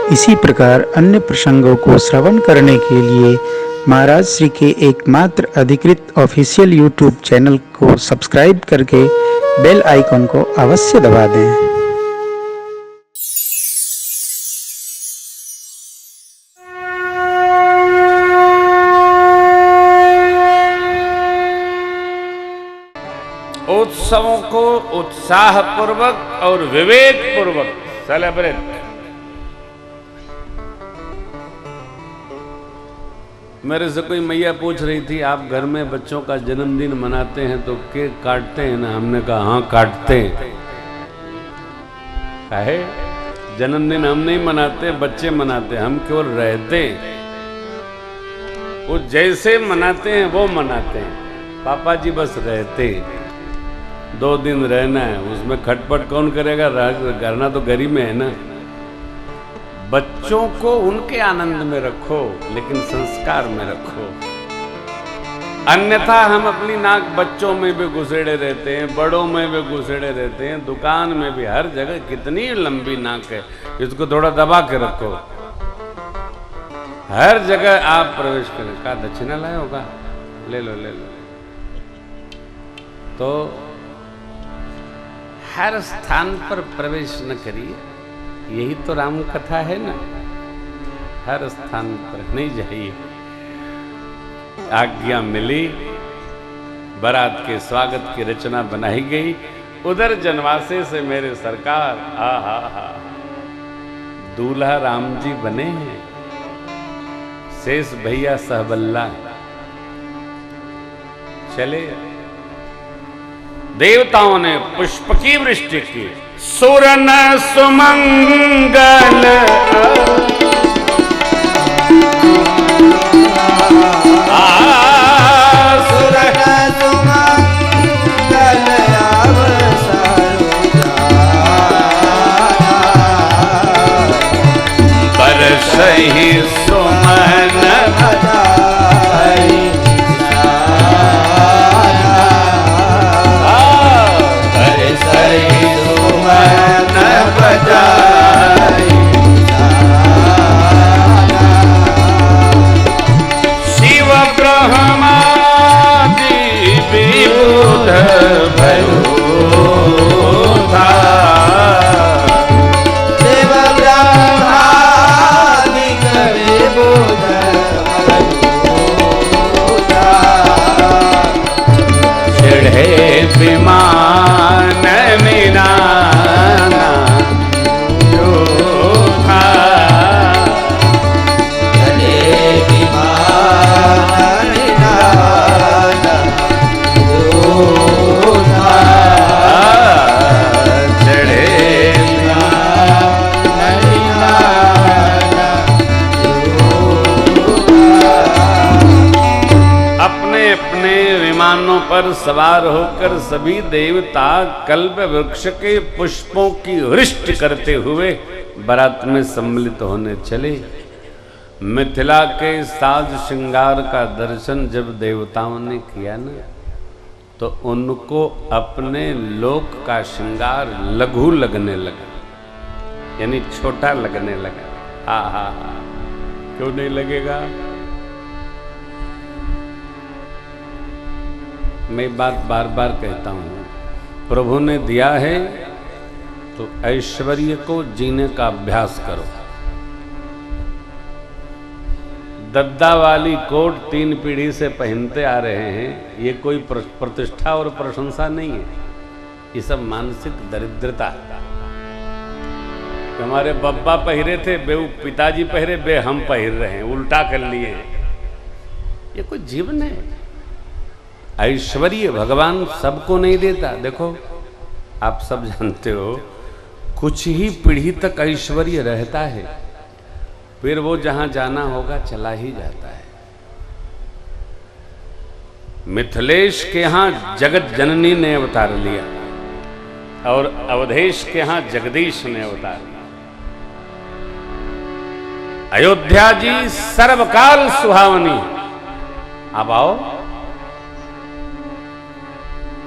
इसी प्रकार अन्य प्रसंगों को श्रवण करने के लिए महाराज श्री के एकमात्र अधिकृत ऑफिशियल यूट्यूब चैनल को सब्सक्राइब करके बेल आइकन को अवश्य दबा दें। उत्सवों को उत्साह पूर्वक और विवेक पूर्वक सेलिब्रेट। मेरे से कोई मैया पूछ रही थी, आप घर में बच्चों का जन्मदिन मनाते हैं तो केक काटते हैं ना? हमने कहा हाँ काटते हैं। काहे? जन्मदिन हम नहीं मनाते, बच्चे मनाते, हम केवल रहते हैं। वो जैसे मनाते हैं वो मनाते हैं। पापा जी बस रहते हैं। 2 दिन रहना है, उसमें खटपट कौन करेगा? करना तो गरीब में है ना। बच्चों को उनके आनंद में रखो, लेकिन संस्कार में रखो। अन्यथा हम अपनी नाक बच्चों में भी घुसेड़े रहते हैं, बड़ों में भी घुसेड़े रहते हैं, दुकान में भी, हर जगह। कितनी लंबी नाक है, इसको थोड़ा दबा के रखो। हर जगह आप प्रवेश करें। का दक्षिणा लाए होगा? ले लो ले लो। तो हर स्थान पर प्रवेश न करिए, यही तो राम कथा है ना। हर स्थान पर नहीं जाइए। आज्ञा मिली, बारात के स्वागत की रचना बनाई गई। उधर जनवासे से मेरे सरकार हा दूल्हा राम जी बने हैं, शेष भैया सहबल्ला। चले देवताओं ने पुष्प की वृष्टि की। सुरन सुमंगल सुरन सुमंगल बरसहि सुमन बधाई। शिव ब्रह्मादि विबुध भयो था। शिव ब्रह्मादि विबुध भयो था। चढ़े विमान मीनाना जो था। चढ़े विमान मीनाना जो था। चढ़े मीनाना जो था। अपने अपने विमानों पर सवार होकर सभी देवता कल्प वृक्ष के पुष्पों की वृष्टि करते हुए बारात में सम्मिलित होने चले। मिथिला के साज श्रृंगार का दर्शन जब देवताओं ने किया ना, तो उनको अपने लोक का श्रृंगार लघु लगने लगा, यानी छोटा लगने लगा। हा क्यों नहीं लगेगा? मैं बात बार बार कहता हूं, प्रभु ने दिया है तो ऐश्वर्य को जीने का अभ्यास करो। दद्दा वाली कोट 3 पीढ़ी से पहनते आ रहे हैं, ये कोई प्रतिष्ठा और प्रशंसा नहीं है। ये सब मानसिक दरिद्रता है। हमारे बब्बा पहिरे थे, बे पिताजी पहिरे, बे हम पहिर रहे हैं, उल्टा कर लिए हैं। ये कोई जीवन है? ऐश्वर्य भगवान सबको नहीं देता। देखो, आप सब जानते हो, कुछ ही पीढ़ी तक ऐश्वर्य रहता है, फिर वो जहां जाना होगा चला ही जाता है। मिथिलेश के यहां जगत जननी ने अवतार लिया और अवधेश के यहां जगदीश ने अवतार लिया। अयोध्या जी सर्वकाल सुहावनी। अब आओ,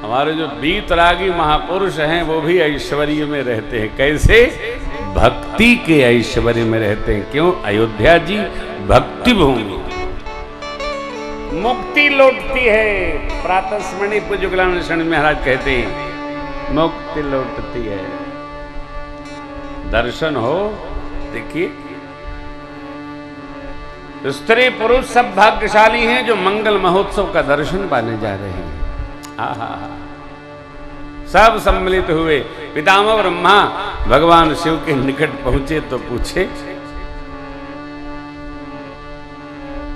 हमारे जो बीतरागी महापुरुष हैं वो भी ऐश्वर्य में रहते हैं। कैसे? भक्ति के ऐश्वर्य में रहते हैं। क्यों? अयोध्या जी भक्ति भूमि, मुक्ति लौटती है। प्रातः स्मरणीय पूज्य गुलाम महाराज कहते हैं मुक्ति लौटती है। दर्शन हो, देखिए स्त्री पुरुष सब भाग्यशाली हैं जो मंगल महोत्सव का दर्शन पाने जा रहे हैं। आहा, सब सम्मिलित हुए। पितामह ब्रह्मा भगवान शिव के निकट पहुंचे तो पूछे,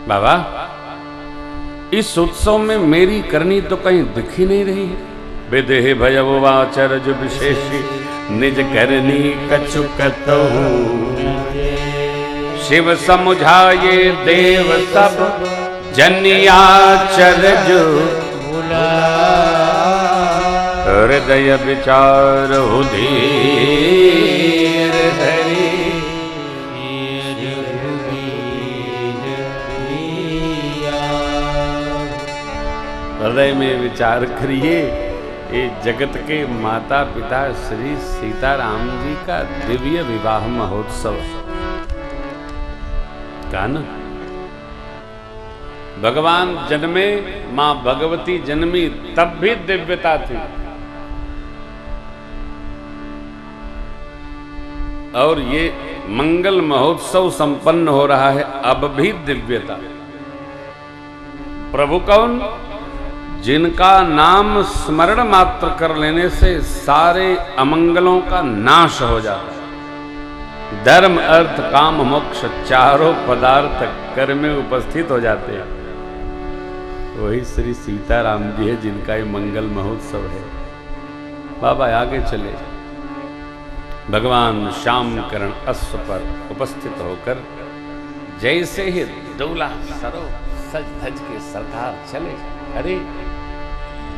बाबा इस उत्सव में मेरी करनी तो कहीं दिख ही नहीं रही है। विदेह भयवाचरज विशेषी निज करनी कछुकत शिव समुझाए देव सब जनियाचरज हृदय विचार धीर धरी हृदय में विचार करिए। ये जगत के माता पिता श्री सीताराम जी का दिव्य विवाह महोत्सव का न। भगवान जन्मे, मां भगवती जन्मी, तब भी दिव्यता थी। और ये मंगल महोत्सव संपन्न हो रहा है, अब भी दिव्यता। प्रभु कौन? जिनका नाम स्मरण मात्र कर लेने से सारे अमंगलों का नाश हो जाता है। धर्म अर्थ काम मोक्ष चारों पदार्थ कर में उपस्थित हो जाते हैं। वही श्री सीताराम जी है जिनका ये मंगल महोत्सव है। बाबा आगे चले। भगवान श्याम करण अश्व पर उपस्थित होकर जैसे ही दूल्हा सरो सज धज के सरदार चले। अरे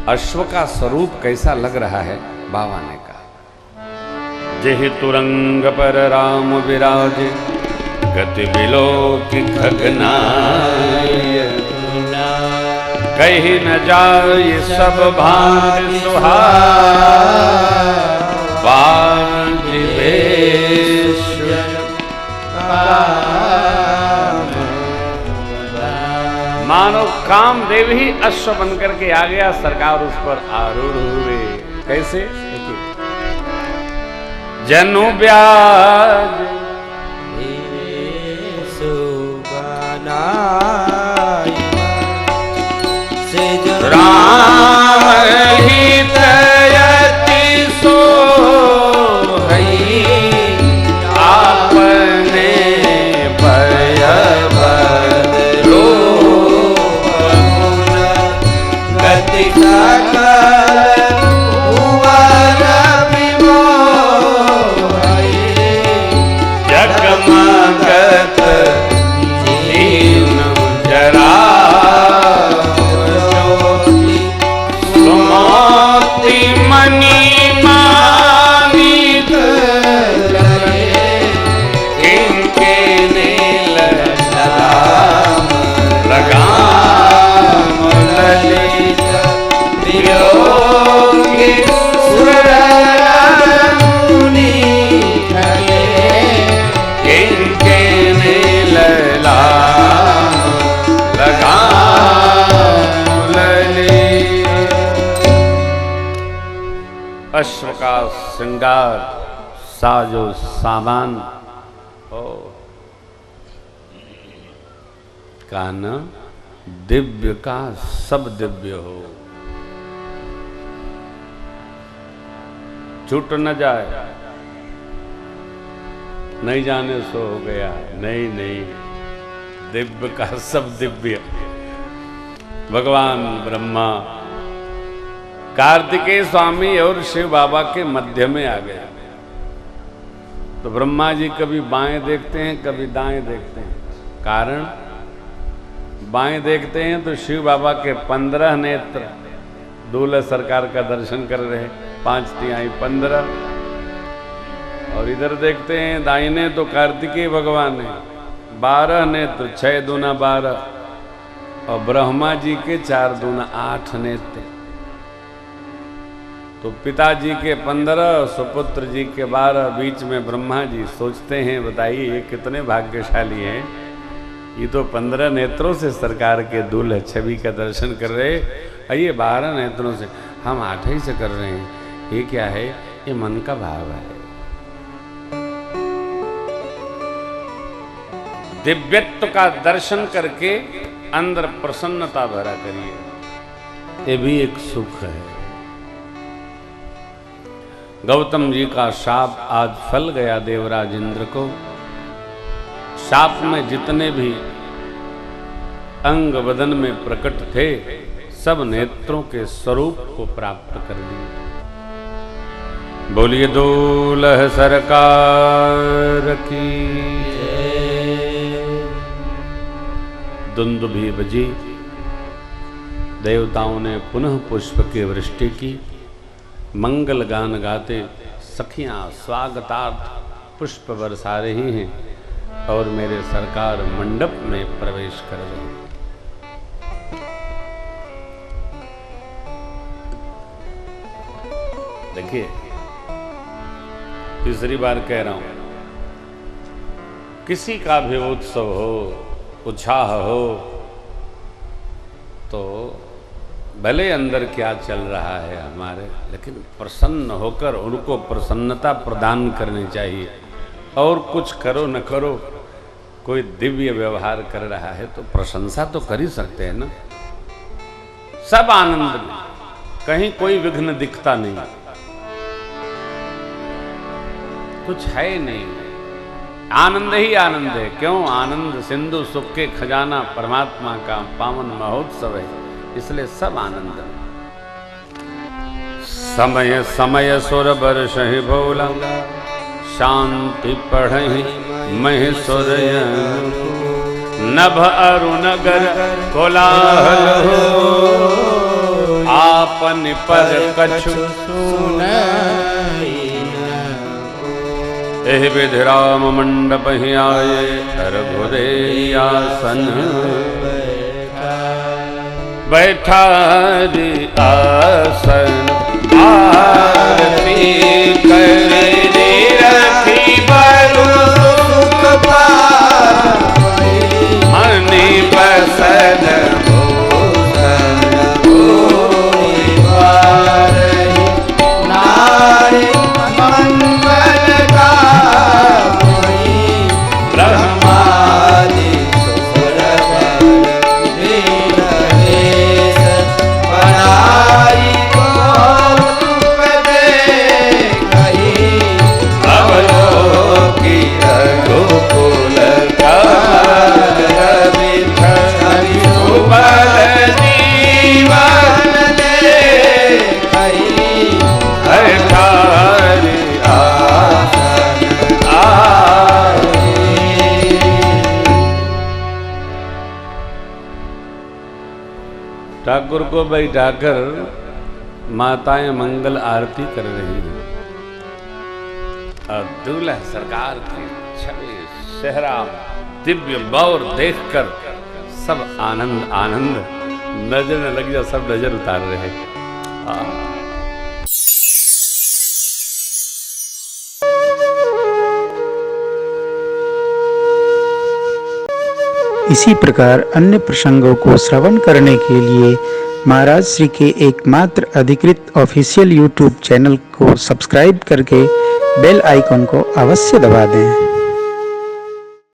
अश्व का स्वरूप कैसा लग रहा है? बाबा ने कहा, जेहि तुरंग पर राम विराजे गति बिलोक खगनाय कहीं न जाय सब भाग सुहाग मानो कामदेव ही अश्व बनकर के आ गया। सरकार उस पर आरूढ़ हुए। कैसे? जनु ब्याज राम हित यति सो आपने भय बदलो गति जगमगत दीन जरा सुमति मणि मानिक इनके नील लगाम ललित वियोगी सुर मुनि इनके नील लगाम ललित। अश्व का श्रृंगार साजो सामान हो कान दिव्य का सब दिव्य हो, छूट न जाए। नहीं जाने सो हो गया। नहीं नहीं, दिव्य का सब दिव्य। भगवान ब्रह्मा कार्तिकेय स्वामी और शिव बाबा के मध्य में आ गए। तो ब्रह्मा जी कभी बाएं देखते हैं, कभी दाएं देखते हैं। कारण बाएं देखते हैं तो शिव बाबा के 15 नेत्र दूल्हा सरकार का दर्शन कर रहे, 5 तिहाई 15। और इधर देखते हैं दाहिने तो कार्तिकेय भगवान है, 12 नेत्र, 6 दूना 12। और ब्रह्मा जी के 4 दूना 8 नेत्र। तो पिताजी के 15, सुपुत्र जी के 12, बीच में ब्रह्मा जी। सोचते हैं बताइए ये कितने भाग्यशाली हैं, ये तो 15 नेत्रों से सरकार के दूल्हे छवि का दर्शन कर रहे, और ये 12 नेत्रों से, हम 8 ही से कर रहे हैं। ये क्या है? ये मन का भाव है। दिव्यत्व का दर्शन करके अंदर प्रसन्नता भरा करिए, ये भी एक सुख है। गौतम जी का शाप आज फल गया देवराज इंद्र को। शाप में जितने भी अंग बदन में प्रकट थे, सब नेत्रों के स्वरूप को प्राप्त कर लिए। बोलिए दूल्ह सरकार की। दुंदुभी बजी। देवताओं ने पुनः पुष्प की वृष्टि की। मंगल गान गाते सखियां स्वागतार्थ पुष्प बरसा रही हैं और मेरे सरकार मंडप में प्रवेश कर रहे हैं। देखिए, तीसरी बार कह रहा हूं, किसी का भी उत्सव हो, उत्साह हो, तो भले अंदर क्या चल रहा है हमारे, लेकिन प्रसन्न होकर उनको प्रसन्नता प्रदान करनी चाहिए। और कुछ करो न करो, कोई दिव्य व्यवहार कर रहा है तो प्रशंसा तो कर ही सकते हैं ना। सब आनंद में, कहीं कोई विघ्न दिखता नहीं, कुछ है नहीं, आनंद ही आनंद है। क्यों? आनंद सिंधु सुख के खजाना परमात्मा का पावन महोत्सव है, इसलिए सब आनंद। समय समय सुर बरस भोला, शांति पढ़हि महेश्वर। नभ अरु नगर कोलाहल हो, आपन पर कछु सुनाई एह विधि राम मंडप ही आए, रघुरे आसन बैठा रे आसन। आरती करे रखी बरु सुख पावै, मनि बसन भूषण भूरि वारहि। नारी मंगल गावै, ब्रह्मादि सुरवर दीनहेश। बनाई कौतुक देखहि, अवलोकि रघुकुल कमल बिठहि। सुबल जीवन देखहि, हठारि आसन आए। ठाकुर को बैठाकर माताएं मंगल आरती कर रही हैं और दूल्हा सरकार की छवि सेहरा दिव्य गौर देखकर सब आनंद आनंद, नजर न लग जा, सब नजर उतार रहे हैं। इसी प्रकार अन्य प्रसंगों को श्रवण करने के लिए महाराज श्री के एकमात्र अधिकृत ऑफिशियल यूट्यूब चैनल को सब्सक्राइब करके बेल आइकन को अवश्य दबा दें।